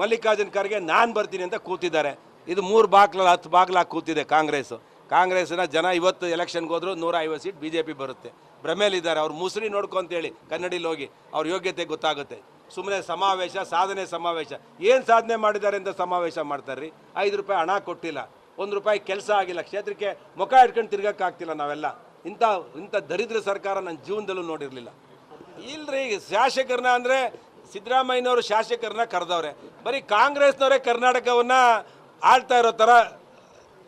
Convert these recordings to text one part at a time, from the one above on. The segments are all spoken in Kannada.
ಮಲ್ಲಿಕಾರ್ಜುನ್ ಖರ್ಗೆ ನಾನು ಬರ್ತೀನಿ ಅಂತ ಕೂತಿದ್ದಾರೆ. ಇದು 3 ಬಾಗ್ಲಲ್ಲಿ 10 ಬಾಗ್ಲಾಗಿ ಕೂತಿದೆ ಕಾಂಗ್ರೆಸ್ನ ಜನ. ಇವತ್ತು ಎಲೆಕ್ಷನ್ಗೆ ಹೋದ್ರು 150 ಸೀಟ್ BJP ಬರುತ್ತೆ. ಭ್ರಮೇಲಿದ್ದಾರೆ. ಅವ್ರು ಮುಸ್ರಿ ನೋಡ್ಕೊಂತೇಳಿ ಕನ್ನಡಿಲಿ ಹೋಗಿ ಅವ್ರ ಯೋಗ್ಯತೆ ಗೊತ್ತಾಗುತ್ತೆ. ಸುಮ್ಮನೆ ಸಮಾವೇಶ, ಸಾಧನೆ ಸಮಾವೇಶ. ಏನು ಸಾಧನೆ ಮಾಡಿದ್ದಾರೆ ಅಂತ ಸಮಾವೇಶ ಮಾಡ್ತಾರೆ ರೀ. 5 ರೂಪಾಯಿ ಹಣ ಕೊಟ್ಟಿಲ್ಲ, 1 ರೂಪಾಯಿ ಕೆಲಸ ಆಗಿಲ್ಲ, ಕ್ಷೇತ್ರಕ್ಕೆ ಮುಖ ಇಟ್ಕೊಂಡು ತಿರ್ಗಕ್ಕಾಗ್ತಿಲ್ಲ ನಾವೆಲ್ಲ. ಇಂಥ ದರಿದ್ರ ಸರ್ಕಾರ ನನ್ನ ಜೀವನದಲ್ಲೂ ನೋಡಿರಲಿಲ್ಲ. ಇಲ್ರಿ, ಶಾಸಕರನ್ನ ಅಂದರೆ ಸಿದ್ದರಾಮಯ್ಯನವರು ಶಾಸಕರನ್ನ ಕರೆದವ್ರೆ. ಬರೀ ಕಾಂಗ್ರೆಸ್ನವರೇ ಕರ್ನಾಟಕವನ್ನು ಆಳ್ತಾ ಇರೋ ಥರ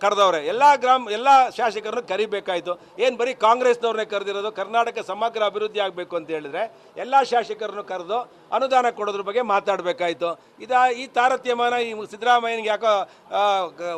ಕರೆದವ್ರೆ. ಎಲ್ಲ ಶಾಸಕರನ್ನು ಕರಿಬೇಕಾಯಿತು. ಏನು ಬರೀ ಕಾಂಗ್ರೆಸ್ನವ್ರನ್ನೇ ಕರೆದಿರೋದು? ಕರ್ನಾಟಕ ಸಮಗ್ರ ಅಭಿವೃದ್ಧಿ ಆಗಬೇಕು ಅಂತ ಹೇಳಿದ್ರೆ ಎಲ್ಲ ಶಾಸಕರನ್ನು ಕರೆದು ಅನುದಾನ ಕೊಡೋದ್ರ ಬಗ್ಗೆ ಮಾತಾಡಬೇಕಾಯಿತು. ಈ ತಾರತಮ್ಯನ ಈ ಸಿದ್ದರಾಮಯ್ಯನಿಗೆ ಯಾಕೋ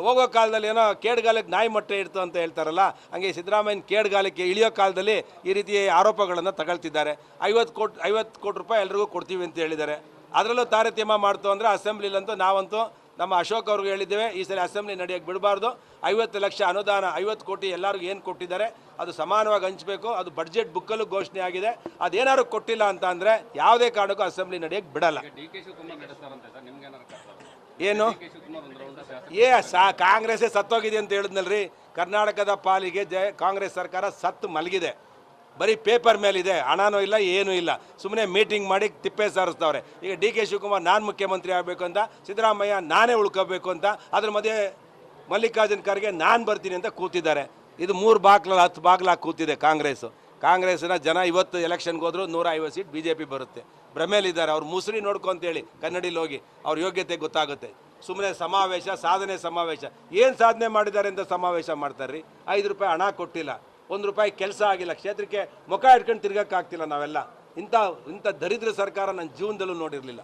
ಹೋಗೋ ಕಾಲದಲ್ಲಿ ಏನೋ ಕೇಡ್ಗಾಲಕ್ಕೆ ನಾಯಿ ಮೊಟ್ಟೆ ಇಡ್ತು ಅಂತ ಹೇಳ್ತಾರಲ್ಲ, ಹಂಗೆ ಸಿದ್ದರಾಮಯ್ಯನ ಕೇಡ್ಗಾಲಕ್ಕೆ ಇಳಿಯೋ ಕಾಲದಲ್ಲಿ ಈ ರೀತಿ ಆರೋಪಗಳನ್ನು ತಗೊಳ್ತಿದ್ದಾರೆ. 50 ಕೋಟಿ ರೂಪಾಯಿ ಎಲ್ರಿಗೂ ಕೊಡ್ತೀವಿ ಅಂತ ಹೇಳಿದ್ದಾರೆ. ಅದರಲ್ಲೂ ತಾರತಮ್ಯ ಮಾಡ್ತು ಅಂದರೆ ಅಸೆಂಬ್ಲಿಲಂತೂ ನಾವಂತೂ ನಮ್ಮ ಅಶೋಕ್ ಅವ್ರಿಗೆ ಹೇಳಿದ್ದೇವೆ, ಈ ಸಲ ಅಸೆಂಬ್ಲಿ ನಡೆಯೋಕ್ಕೆ ಬಿಡಬಾರ್ದು. 50 ಲಕ್ಷ ಅನುದಾನ, 50 ಕೋಟಿ ಎಲ್ಲರಿಗೂ ಏನು ಕೊಟ್ಟಿದ್ದಾರೆ ಅದು ಸಮಾನವಾಗಿ ಹಂಚಬೇಕು. ಅದು ಬಡ್ಜೆಟ್ ಬುಕ್ಕಲ್ಲೂ ಘೋಷಣೆ ಆಗಿದೆ. ಅದೇನಾದ್ರು ಕೊಟ್ಟಿಲ್ಲ ಅಂತ ಅಂದರೆ ಯಾವುದೇ ಕಾರಣಕ್ಕೂ ಅಸೆಂಬ್ಲಿ ನಡೆಯೋಕ್ಕೆ ಬಿಡಲ್ಲ. ಏನು ಕಾಂಗ್ರೆಸ್ಸೇ ಸತ್ತೋಗಿದೆ ಅಂತ ಹೇಳಿದ್ನಲ್ರಿ. ಕರ್ನಾಟಕದ ಪಾಲಿಗೆ ಕಾಂಗ್ರೆಸ್ ಸರ್ಕಾರ ಸತ್ತು ಮಲಗಿದೆ. ಬರೀ ಪೇಪರ್ ಮೇಲಿದೆ, ಹಣನೂ ಇಲ್ಲ, ಏನೂ ಇಲ್ಲ. ಸುಮ್ಮನೆ ಮೀಟಿಂಗ್ ಮಾಡಿ ತಿಪ್ಪೆ ಸಾರಿಸ್ತವ್ರೆ. ಈಗ DK ಶಿವಕುಮಾರ್ ನಾನು ಮುಖ್ಯಮಂತ್ರಿ ಆಗಬೇಕು ಅಂತ, ಸಿದ್ದರಾಮಯ್ಯ ನಾನೇ ಉಳ್ಕೋಬೇಕು ಅಂತ, ಅದ್ರ ಮಧ್ಯೆ ಮಲ್ಲಿಕಾರ್ಜುನ್ ಖರ್ಗೆ ನಾನು ಬರ್ತೀನಿ ಅಂತ ಕೂತಿದ್ದಾರೆ. ಇದು 3 ಬಾಗ್ಲಲ್ಲಿ 10 ಬಾಗ್ಲಾಗಿ ಕೂತಿದೆ ಕಾಂಗ್ರೆಸ್ನ ಜನ. ಇವತ್ತು ಎಲೆಕ್ಷನ್ಗೆ ಹೋದ್ರು 150 ಸೀಟ್ BJP ಬರುತ್ತೆ. ಭ್ರಮೇಲಿದ್ದಾರೆ. ಅವ್ರು ಮುಸ್ರಿ ನೋಡ್ಕೊಂತೇಳಿ ಕನ್ನಡಿಲಿ ಹೋಗಿ ಅವ್ರ ಯೋಗ್ಯತೆ ಗೊತ್ತಾಗುತ್ತೆ. ಸುಮ್ಮನೆ ಸಮಾವೇಶ, ಸಾಧನೆ ಸಮಾವೇಶ. ಏನು ಸಾಧನೆ ಮಾಡಿದ್ದಾರೆ ಅಂತ ಸಮಾವೇಶ ಮಾಡ್ತಾರೆ ರೀ. 5 ರೂಪಾಯಿ ಹಣ ಕೊಟ್ಟಿಲ್ಲ, 1 ರೂಪಾಯಿ ಕೆಲಸ ಆಗಿಲ್ಲ, ಕ್ಷೇತ್ರಕ್ಕೆ ಮುಖ ಇಟ್ಕೊಂಡು ತಿರ್ಗಕ್ಕಾಗ್ತಿಲ್ಲ ನಾವೆಲ್ಲ. ಇಂಥ ದರಿದ್ರ ಸರ್ಕಾರ ನನ್ನ ಜೀವನದಲ್ಲೂ ನೋಡಿರಲಿಲ್ಲ.